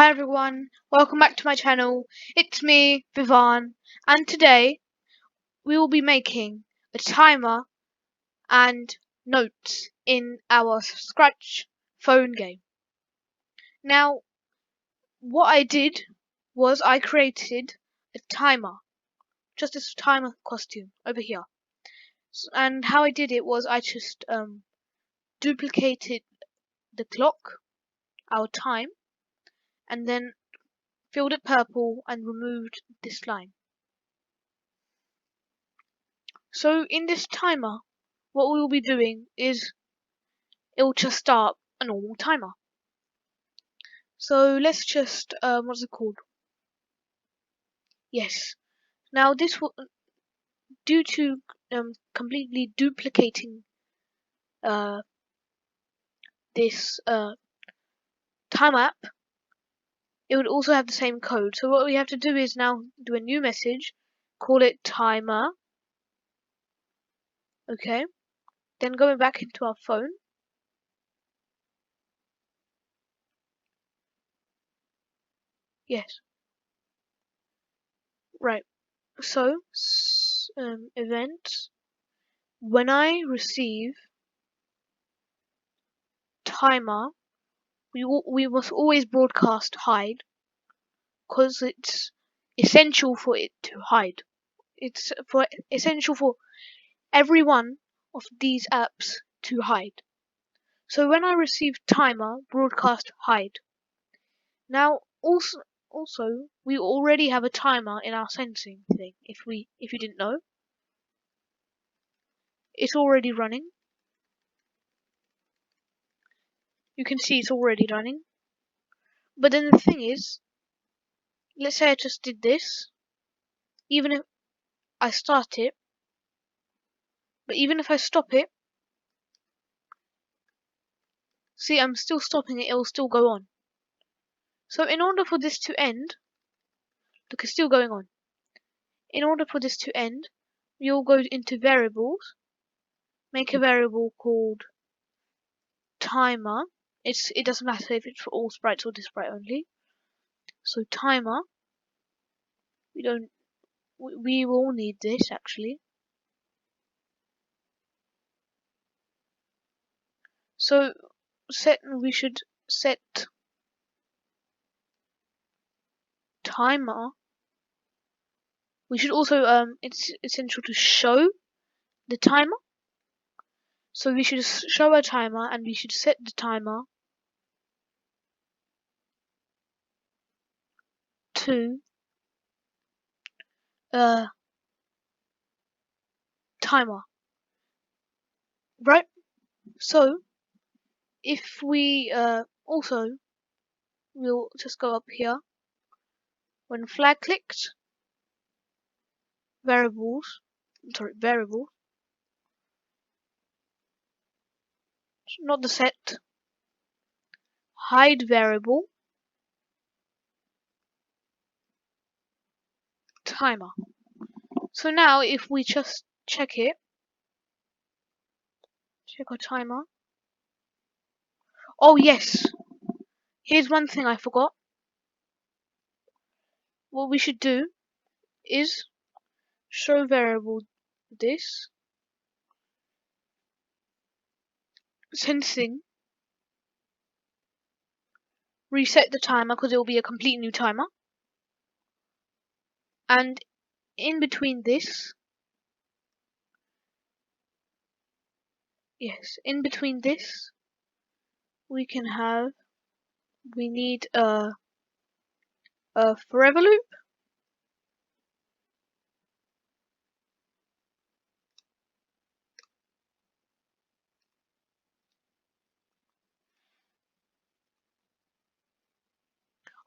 Hi everyone, welcome back to my channel. It's me, Vivan, and today we will be making a timer and notes in our Scratch phone game. Now, what I did was I created a timer, just this timer costume over here. And how I did it was I just duplicated the clock, our time, and then filled it purple and removed this line. So in this timer, what we will be doing is it will just start a normal timer. So let's just what's it called? Yes. Now this will, due to completely duplicating uh, this time app, it would also have the same code. So what we have to do is now do a new message, call it timer. Okay. Then going back into our phone. Yes. Right. So events. When I receive timer, we must always broadcast hide because it's essential for it to hide. It's essential for every one of these apps to hide. So when I receive timer, broadcast hide. Now also we already have a timer in our sensing thing. If you didn't know, it's already running. You can see it's already running. But then the thing is, let's say I just did this. Even if I start it, but even if I stop it, see, I'm still stopping it, it will still go on. So in order for this to end, look, it's still going on. In order for this to end, we'll go into variables, make a variable called timer. It doesn't matter if it's for all sprites or this sprite only. So timer, we will need this actually. So we should set timer. We should also it's essential to show the timer. So we should show a timer and we should set the timer to timer. Right? So if we also we'll just go up here when flag clicked variables variable, not the set, hide variable timer. So now if we just check our timer. Oh yes, here's one thing I forgot. What we should do is show variable this sensing, reset the timer because it will be a complete new timer, and in between this, yes, in between this we can have, we need a forever loop.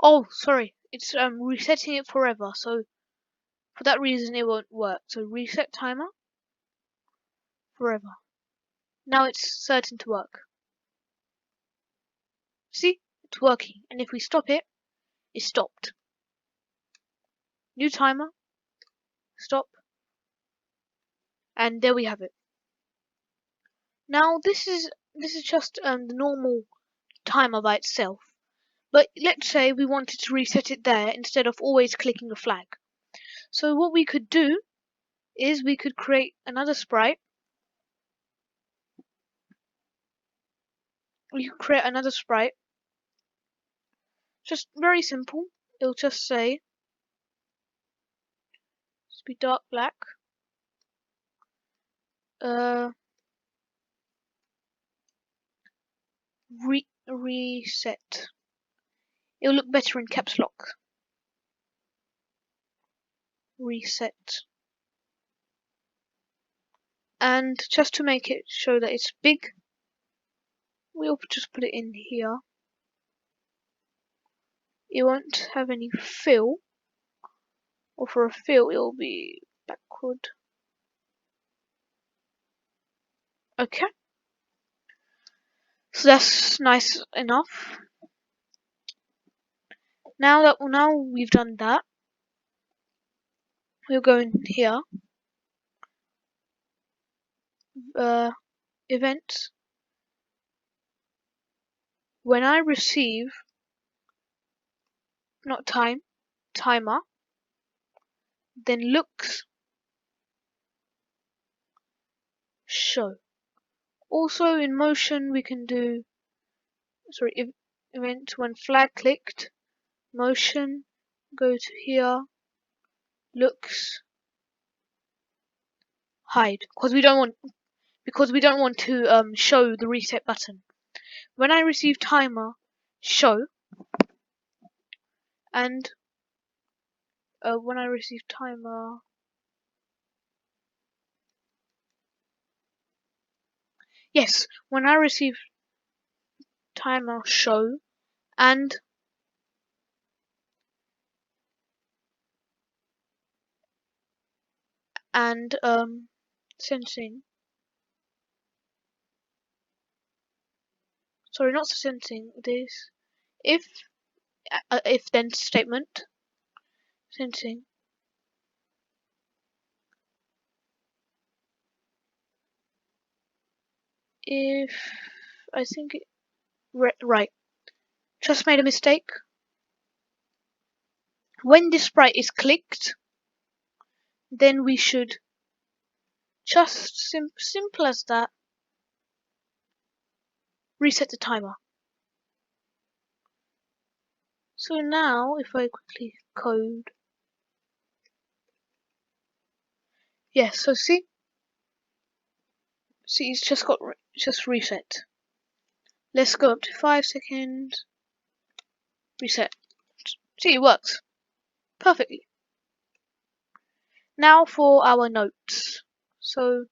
Oh, sorry, it's resetting it forever, so for that reason it won't work. So reset timer forever. Now it's certain to work. See, it's working, and if we stop it, it's stopped. New timer, stop, and there we have it. Now this is just the normal timer by itself, But let's say we wanted to reset it there instead of always clicking the flag. So what we could do is we could create another sprite. We could create another sprite. Just very simple. It'll just say, just be dark black. Reset. It'll look better in caps lock. Reset. And just to make it show that it's big, we'll just put it in here. It won't have any fill, or for a fill it'll be backward. Okay, so that's nice enough. Now we've done that, we'll go in here, events. When I receive, not timer, then looks show. Also in motion we can do, event when flag clicked, motion, go to here, looks, hide, because we don't want to show the reset button. When I receive timer, show, and when I receive timer, yes, when I receive timer, show, and sensing. Sorry, not sensing. This if then statement, sensing. If I think it, right, just made a mistake. When this sprite is clicked, then we should just simple as that, reset the timer. So now if I quickly code, yes, so see it's just reset. Let's go up to 5 seconds, reset. See, it works perfectly. Now for our notes. So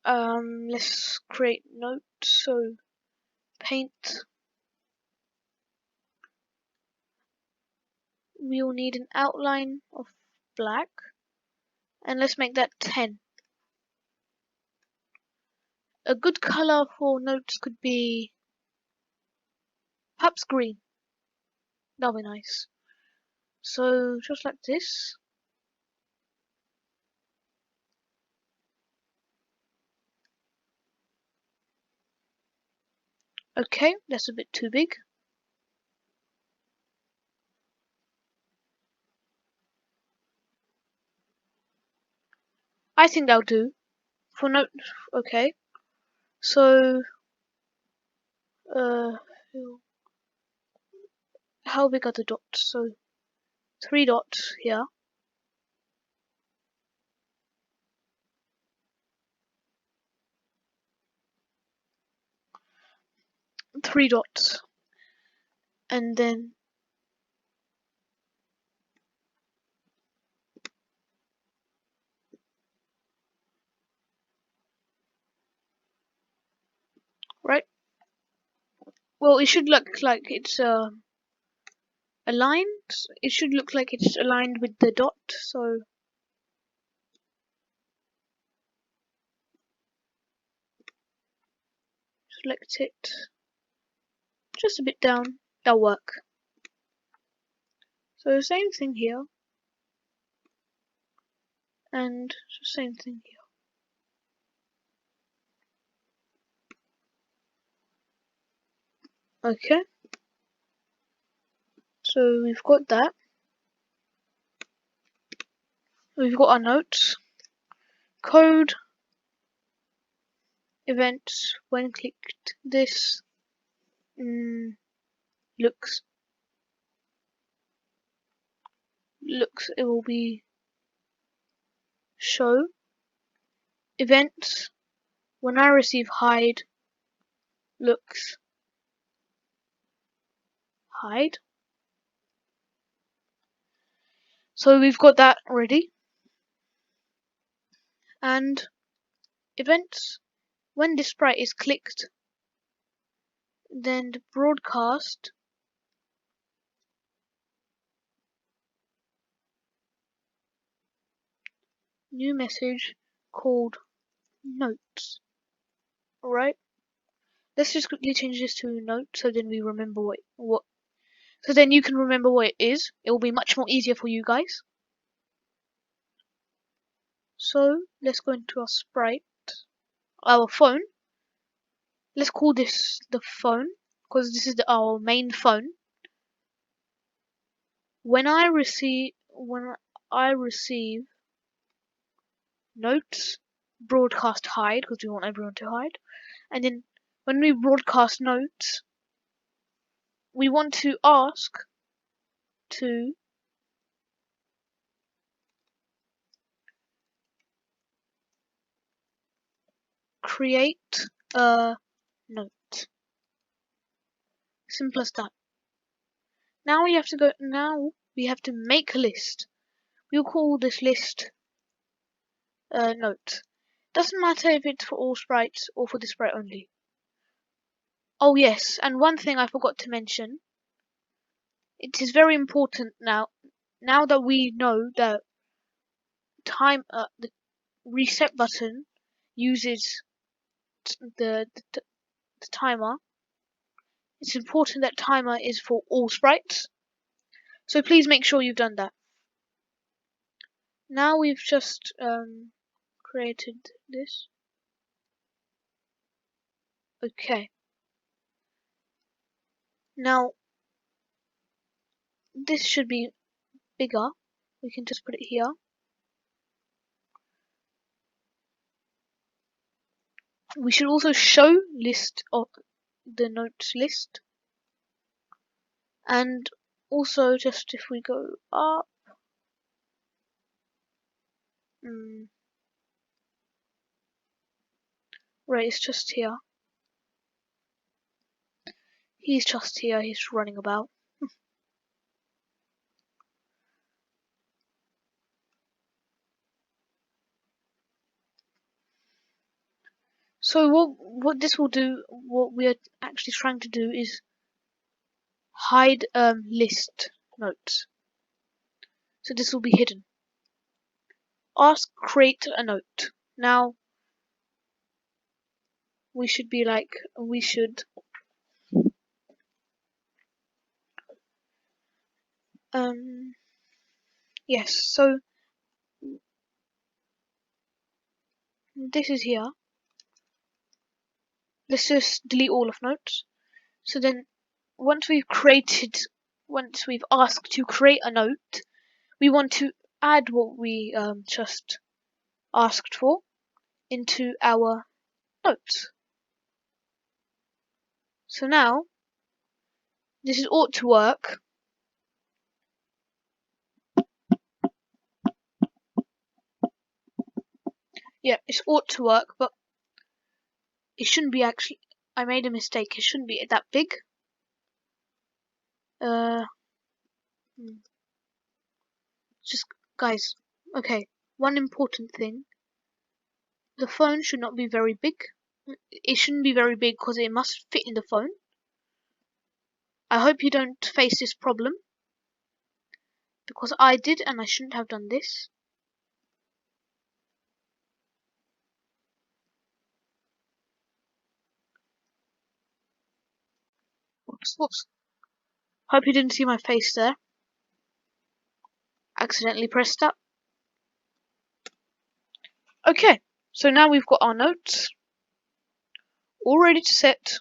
let's create notes. So paint, we'll need an outline of black, and let's make that 10. A good color for notes could be perhaps green. That'll be nice. So just like this. Okay, that's a bit too big. I think that'll do for note. Okay, so how big are the dots? So 3 dots here. 3 dots, and then right. Well, it should look like it's aligned. It should look like it's aligned with the dot. So select it just a bit down. That'll work. So same thing here, and same thing here. Okay, so we've got that. We've got our notes. Code, events, when clicked this, looks, it will be show, events, when I receive hide, looks, hide. So we've got that ready. And events, when this sprite is clicked, then the broadcast new message called notes. Alright, let's just quickly change this to note so then we remember what so then you can remember what it is. It will be much more easier for you guys. So let's go into our sprite, our phone. Let's call this the phone because this is our main phone. When I receive notes, broadcast hide because we want everyone to hide, and then when we broadcast notes, we want to ask to create a note. Simple as that. Now we have to make a list. We'll call this list note. Doesn't matter if it's for all sprites or for the sprite only. Oh yes, and one thing I forgot to mention. It is very important now that we know that the reset button uses the timer. It's important that timer is for all sprites. So please make sure you've done that. Now we've just created this. Okay. Now this should be bigger. We can just put it here. We should also show list of the notes list. And also just if we go up, right, it's just here. He's just here, he's running about. So what this will do, what we are actually trying to do is hide list notes. So this will be hidden. Ask create a note. Now we should be like yes, so this is here. Let's just delete all of notes. So then once we've asked to create a note, we want to add what we just asked for into our notes. So now this ought to work. Yeah, it ought to work, but it shouldn't be actually. I made a mistake. It shouldn't be that big. Just guys. Okay, one important thing. The phone should not be very big. It shouldn't be very big because it must fit in the phone. I hope you don't face this problem because I did and I shouldn't have done this. Whoops. Hope you didn't see my face there. Accidentally pressed that. Okay, so now we've got our notes all ready to set.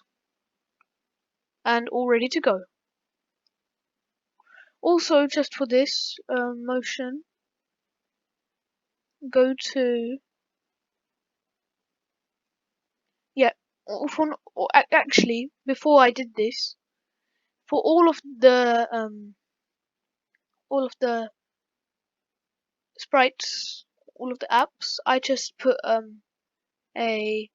and all ready to go. Also, just for this motion, go to actually, before I did this, for all of the sprites, all of the apps, I just put a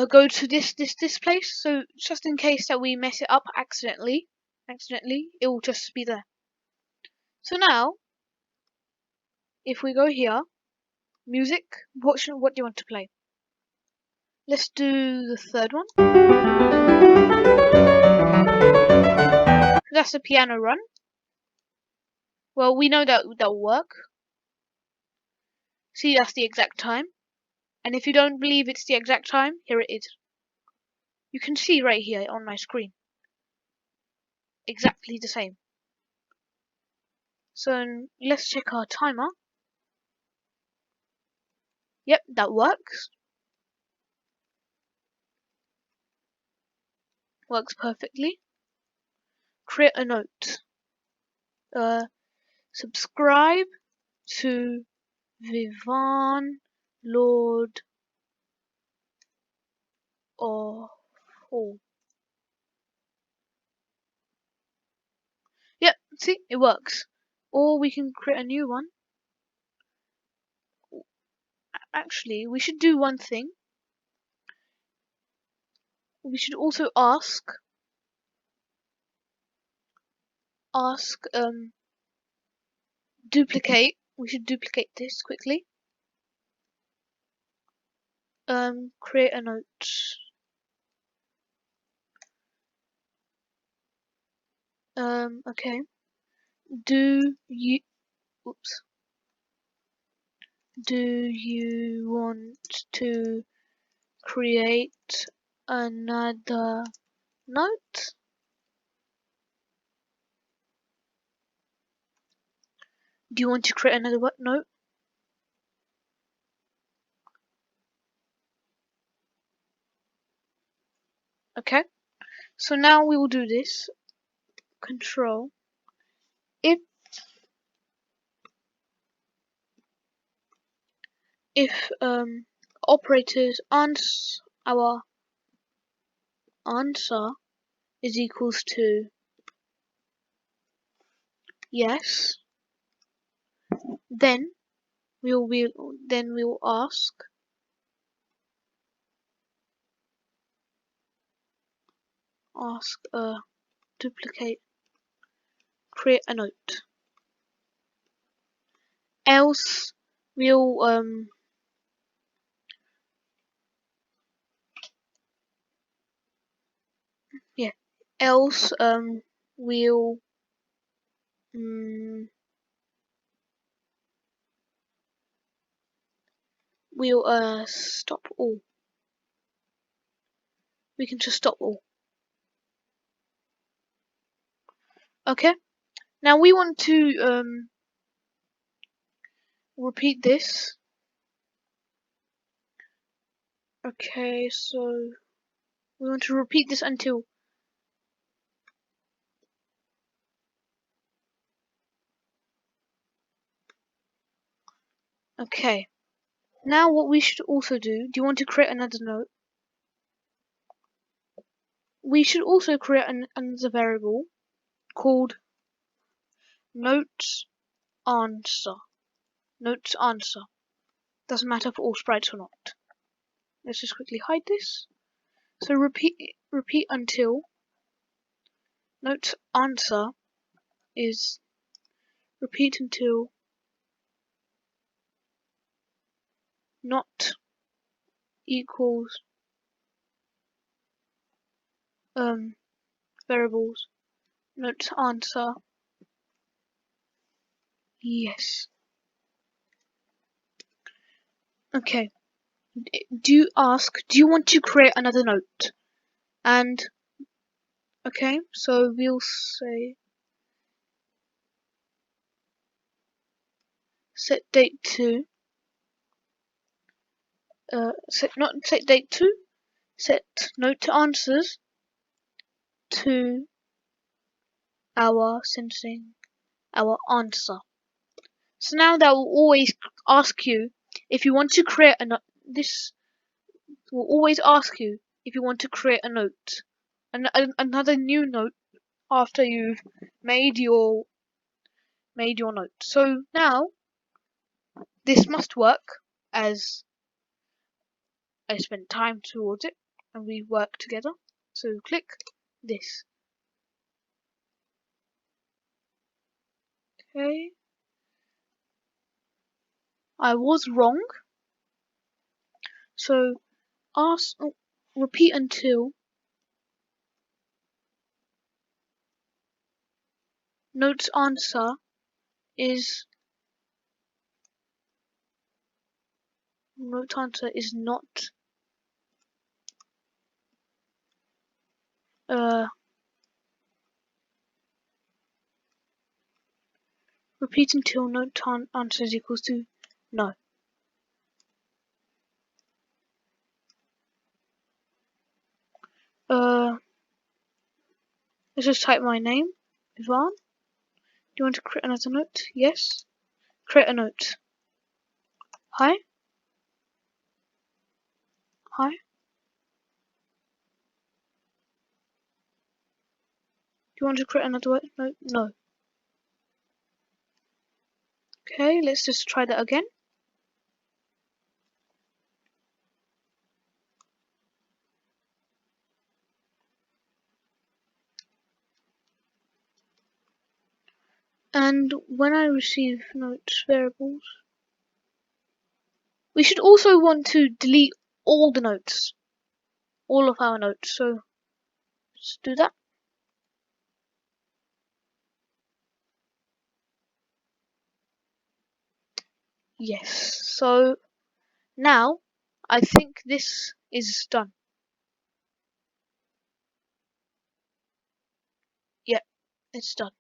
go to this place, so just in case that we mess it up accidentally, it will just be there. So now, if we go here, music, what do you want to play? Let's do the third one. That's the piano run. Well, we know that will work. See, that's the exact time. And if you don't believe it's the exact time, here it is. You can see right here on my screen. Exactly the same. So let's check our timer. Yep, that works. Works perfectly. Create a note. Subscribe to Vivan Lord of All. Yep, see, it works. Or we can create a new one. Actually, we should do one thing. We should also ask duplicate. We should duplicate this quickly. Create a note. Okay. Do you want to create another note? Do you want to create another note? Okay. So now we will do this. Control. If operators our answer is equals to yes, then we will ask duplicate, create a note. Else we'll else we'll stop all. We can just stop all. Okay. Now we want to repeat this. Okay, so we want to repeat this until okay. Now what we should also do you want to create another note? We should also create another variable called notes answer. Notes answer. Doesn't matter for all sprites or not. Let's just quickly hide this. So repeat until notes answer is repeat until not equals variables notes answer yes. Okay. Do you want to create another note? And okay, so we'll say set date to set date to set note to answers to our sensing our answer. So now that will always ask you if you want to create a this will always ask you if you want to create a note, another new note after you've made your note. So now this must work as I spent time towards it and we work together. So click this. Okay. I was wrong. So repeat until note's answer is not repeat until note answer is equals to no. Let's just type my name, Ivan. Do you want to create another note? Yes. Create a note. Hi. Hi. Do you want to create another note? No. Okay, let's just try that again. And when I receive notes variables, we should also want to delete all the notes, all of our notes. So let's do that. Yes. So now I think this is done. Yep, it's done.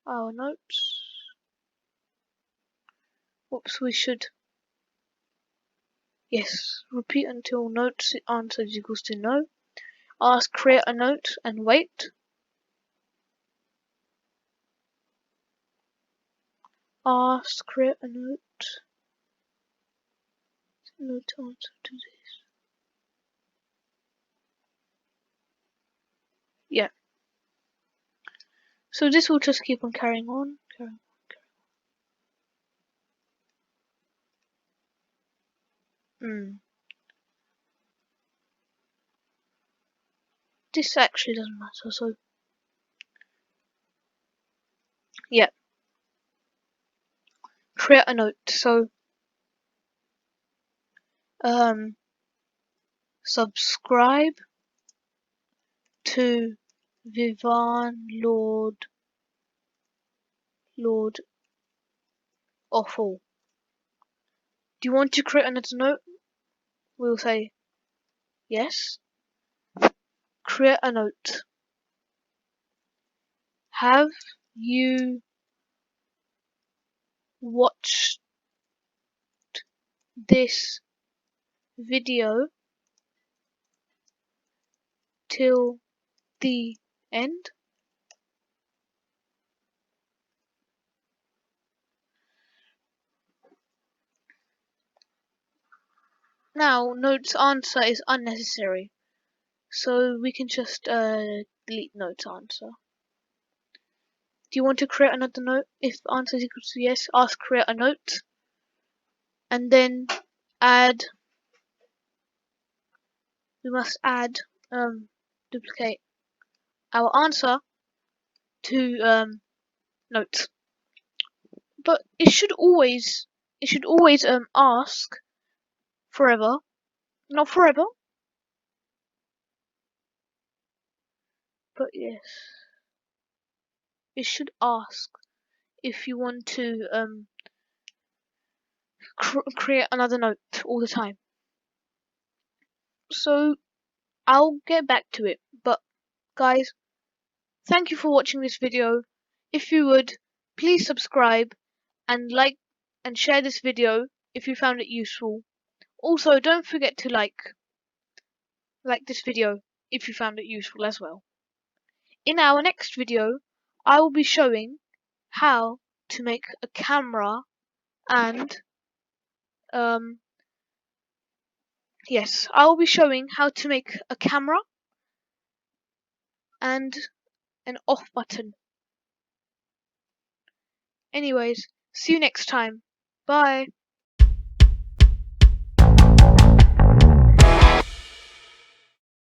Our notes. Whoops, we should. Yes, repeat until notes answer is equals to no. Ask create a note and wait. Ask create a note. Note answer to this. Yeah. So this will just keep on carrying on. This actually doesn't matter. So yeah. Create a note. So subscribe to Vivan Lord Awful. Do you want to create another note? We'll say yes. Create a note. Have you watched this video till the end? Now, note's answer is unnecessary, so we can just delete note's answer. Do you want to create another note? If answer is equal to yes, ask create a note, and then add. We must add duplicate our answer to notes. But it should always ask forever, not forever, but yes, it should ask if you want to create another note all the time. So I'll get back to it, but guys, thank you for watching this video. If you would, please subscribe and like and share this video if you found it useful. Also, don't forget to like this video if you found it useful as well. In our next video, I will be showing how to make a camera and yes, I will be showing how to make a camera and an off button. Anyways, see you next time. Bye.